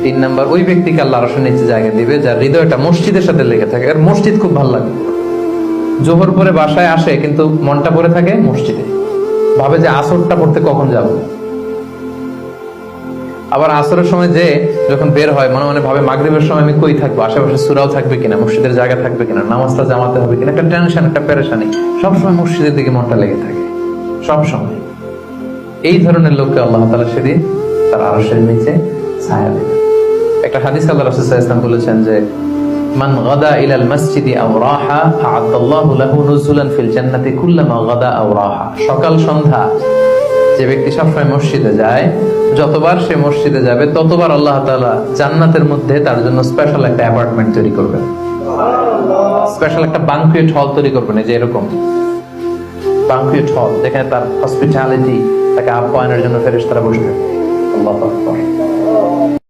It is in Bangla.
3 নাম্বার, ওই ব্যক্তিকে আল্লাহ আরশের নিচে জায়গা দিবে যার হৃদয়টা মসজিদের সাথে লেগে থাকে। আর মসজিদ খুব ভালো লাগে। জোহর পরে বাসায় আসে কিন্তু মনটা পড়ে থাকে মসজিদে, ভাবে যে আসরটা পড়তে কখন যাব। আবার আসরের সময় যে যখন বের হয় মনে মনে ভাবে মাগরিবের সময় আমি কই থাকবো, আশেপাশে সূরাও থাকবে কিনা, মসজিদের জায়গা থাকবে কিনা, নামাজটা জামাতে হবে কিনা, একটা টেনশন, একটা পেরেশানি, সবসময় মসজিদের দিকে মনটা লেগে থাকে সব সময়। এই ধরনের লোককে আল্লাহ তাআলা সেদিন তার আরশের নিচে ছায়া দেবে। একটা হাদিস আল্লাহ রাসূল সাল্লাল্লাহু আলাইহি ওয়াসাল্লাম বলেছেন যে মান গাদা ইলাল মসজিদি আও রাহা আ'আদাল্লাহু লাহু নুজুলান ফিল জান্নাতি কুল্লামা গাদা আও রাহা। সকাল সন্ধ্যা যে ব্যক্তি সবসময় মসজিদে যায়, যতবার সে মসজিদে যাবে ততবার আল্লাহ তাআলা জান্নাতের মধ্যে তার জন্য স্পেশাল একটা অ্যাপার্টমেন্ট তৈরি করবেন, স্পেশাল একটা বাঙ্কুয়েট হল তৈরি করবেন। এই যে এরকম বাঙ্কুয়েট হল, যেখানে তার হসপিটালিটি, তাকে আপ্যায়নের জন্য ফেরেশতারা বসে থাকে। আল্লাহু আকবার।